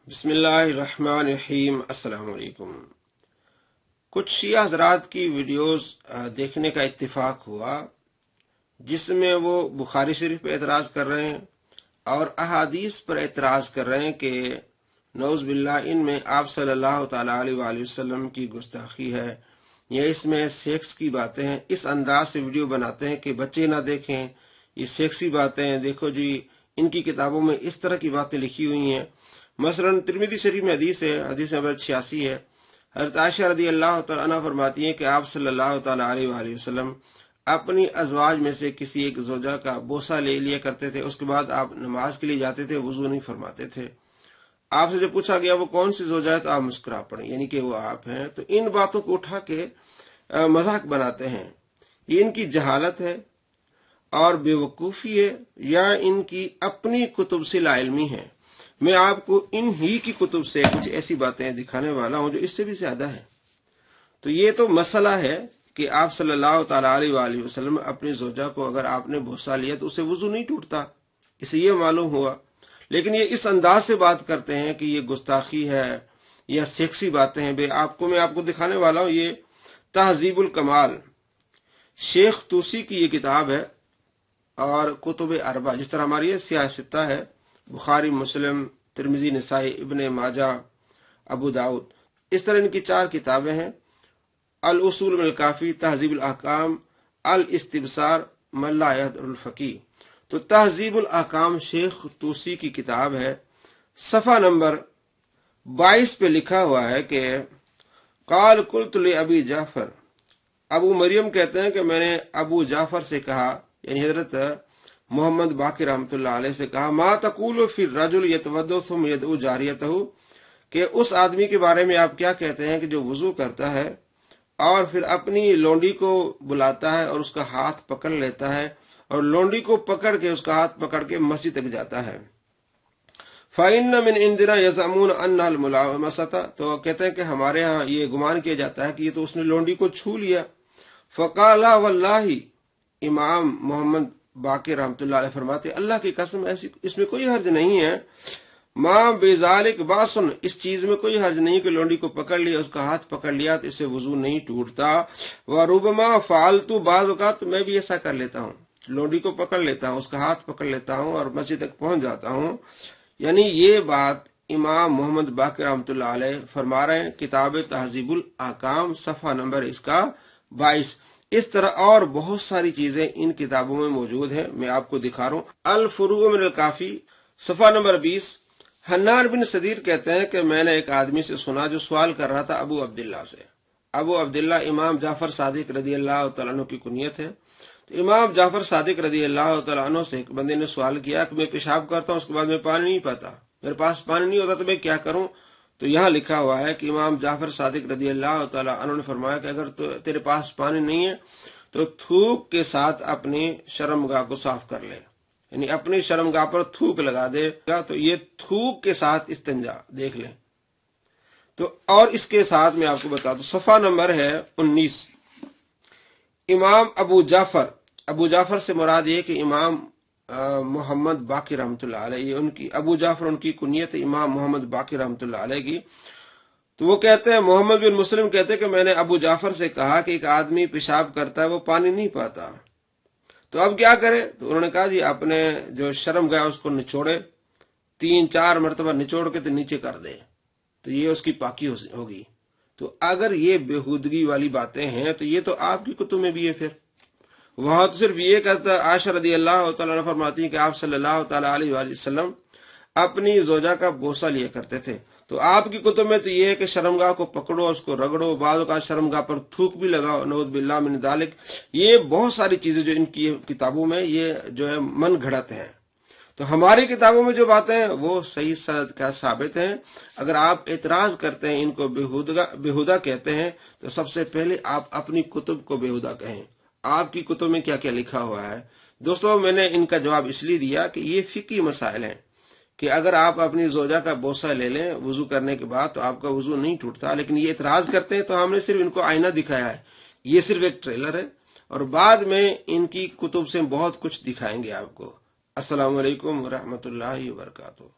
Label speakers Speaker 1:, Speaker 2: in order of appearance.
Speaker 1: बिस्मिल्लाहिर्रहमानिर्रहीम। अस्सलाम वालेकुम। कुछ शिया हजरात की वीडियोस देखने का इत्तेफाक हुआ जिसमें वो बुखारी शरीफ पे एतराज कर रहे हैं और अहादीस पर एतराज कर रहे हैं कि नौज़ बिल्लाह इनमें आप सल्लल्लाहु ताला अलैहि वसल्लम की गुस्ताखी है या इसमें सेक्स की बातें हैं। इस अंदाज से वीडियो बनाते हैं कि बच्चे ना देखें, ये सेक्सी बातें हैं। देखो जी, इनकी किताबों में इस तरह की बातें लिखी हुई हैं। मसलन तिरमिज़ी शरीफ में हदीस नंबर 86 है। हज़रत आयशा रदी अल्लाह तआला अन्हा फरमाती हैं कि आप सल्लल्लाहु ताला अलैहि वसल्लम अपनी अज़वाज में से किसी एक ज़ौजा का बोसा ले लिया करते थे, उसके बाद आप नमाज के लिए जाते थे, वुज़ू नहीं फरमाते थे। आपसे जब पूछा गया वो कौन सी ज़ौजा है तो आप मुस्कुरा पड़े, यानी कि वो आप हैं। तो इन बातों को उठा के मजाक बनाते हैं। ये इनकी जहालत है और बेवकूफ़ी है या इनकी अपनी कुतुब से लाइल्मी है। मैं आपको इन ही की कुतुब से कुछ ऐसी बातें दिखाने वाला हूं जो इससे भी ज्यादा है। तो ये तो मसला है कि आप सल्लल्लाहु ताला अलैहि वसल्लम अपनी ज़ौजा को अगर आपने बोसा लिया तो उससे वुज़ू नहीं टूटता, इसे ये मालूम हुआ। लेकिन ये इस अंदाज से बात करते हैं कि ये गुस्ताखी है या सेक्सी बातें हैं। मैं आपको दिखाने वाला हूं। ये तहजीबुल कमाल शेख तूसी की ये किताब है और कुतुब अरबा, जिस तरह हमारी सियासता है, बुखारी, मुस्लिम, तिरमिज़ी, नसाई, इब्ने माजा, अबू दाऊद, इस तरह इनकी 4 किताबें हैं। अल उसूल मिनल काफी, तहजीबुल अहकाम, अल इस्तिबसार, मल्लायतुल फकीह। तो तहजीबुल अहकाम शेख तूसी की किताब है। सफा नंबर 22 पे लिखा हुआ है कि काल कुल्तु li अबी जाफर, अबू मरियम कहते हैं कि मैंने अबू जाफर से कहा, यानी हजरत मोहम्मद बाकी रहमतुल्लाह अलैह से कहा, मा तकूलु फिर रजुल यतवद्दु सुम यदउ जारियतहु, कि उस आदमी के बारे में आप क्या कहते हैं कि जो वुजू करता है और फिर अपनी लोंडी को बुलाता है और उसका हाथ पकड़ लेता है और लोंडी को पकड़ के उसका हाथ पकड़ के मस्जिद तक जाता है। फ़इन्न मिन इंदिना यज़अमून अन्नल मुलामसता, तो कहते हैं कि हमारे यहाँ ये गुमान किया जाता है कि ये तो उसने लोंडी को छू लिया। फ़क़ाला वल्लाही, इमाम मोहम्मद बाकी रहमतुल्लाह अलैह फरमाते, अल्लाह की कसम ऐसी इसमें कोई हर्ज नहीं है। माँ बेजालिक बासुन, इस चीज में कोई हर्ज नहीं कि लोंडी को पकड़ लिया, उसका हाथ पकड़ लिया तो इससे वुजू नहीं टूटता। व रुबमा फालतू बाज़ औक़ात, तो मैं भी ऐसा कर लेता हूँ, लोंडी को पकड़ लेता हूँ, उसका हाथ पकड़ लेता हूँ और मस्जिद तक पहुंच जाता हूँ। यानी ये बात इमाम मोहम्मद बाकी रहमतुल्लाह अलैह फरमा रहे हैं। किताब तहजीबुल अहकाम, सफ़ा नंबर इसका 22। इस तरह और बहुत सारी चीजें इन किताबों में मौजूद हैं। मैं आपको दिखा रहा हूँ। अल फुरूअ मिनल काफी, सफ़ा नंबर 20। हन्नान बिन सदीर कहते हैं कि मैंने एक आदमी से सुना जो सवाल कर रहा था अबू अब्दुल्ला से। अबू अब्दुल्ला इमाम जाफर सादिक रदी अल्लाह तआला अन्हु की कुनियत है। तो इमाम जाफर सादिक रदी अल्लाह तआला अन्हु से एक बंदे ने सवाल किया कि मैं पेशाब करता हूँ, उसके बाद मैं पानी नहीं पाता, मेरे पास पानी नहीं होता, तो मैं क्या करूं? तो यहाँ लिखा हुआ है कि इमाम जाफर सादिक रदी अल्लाह तआला अन्हु ने फरमाया कि अगर तो तेरे पास पानी नहीं है तो थूक के साथ अपनी शर्मगाह को साफ कर ले, यानी अपनी शर्मगाह पर थूक लगा देगा। तो ये थूक के साथ इस्तिंजा देख ले। तो और इसके साथ मैं आपको बता दूं, सफ़ा नंबर है 19। इमाम अबू जाफर से मुराद ये कि इमाम मोहम्मद बाकी रहमतुल्लाह अलैह, उनकी अबू जाफर उनकी कुनियत इमाम मोहम्मद बाकी रहमतुल्लाह अलैह की। तो वो कहते हैं, मोहम्मद बिन मुस्लिम कहते हैं कि मैंने अबू जाफर से कहा कि एक आदमी पेशाब करता है, वो पानी नहीं पाता, तो अब क्या करे? तो उन्होंने कहा जी अपने जो शर्म गया उसको निचोड़े, 3-4 मरतबा निचोड़ के तो नीचे कर दे, तो ये उसकी पाकी होगी। तो अगर ये बेहूदगी वाली बातें हैं तो ये तो आपकी कुतुब में भी है। फिर वहां तो सिर्फ ये कहता, आयशा रदी अल्लाह तआला अन्हा फरमाती हैं कि आप सल्लल्लाहु ताला अलैहि वसल्लम अपनी ज़ौजा का बोसा लिया करते थे। तो आपकी कुतुब में तो ये है कि शर्मगाह को पकड़ो, उसको रगड़ो, बाज़ का शर्मगाह पर थूक भी लगाओ, नऊज़ बिल्लाह मिन दालिक। ये बहुत सारी चीजें जो इनकी किताबों में ये जो है मन घड़त है। तो हमारी किताबों में जो बातें हैं वो सही सनद का साबित हैं। अगर आप एतराज करते हैं, इनको बेहुदा कहते हैं, तो सबसे पहले आप अपनी कुतुब को बेहुदा कहें। आपकी कुतुब में क्या क्या लिखा हुआ है? दोस्तों, मैंने इनका जवाब इसलिए दिया कि ये फिकी मसाइल हैं कि अगर आप अपनी ज़ौजा का बोसा ले लें वुजू करने के बाद तो आपका वुजू नहीं टूटता। लेकिन ये एतराज करते हैं, तो हमने सिर्फ इनको आईना दिखाया है, ये सिर्फ एक ट्रेलर है और बाद में इनकी कुतुब से बहुत कुछ दिखाएंगे आपको। अस्सलामु अलैकुम व रहमतुल्लाहि व बरकातुहू।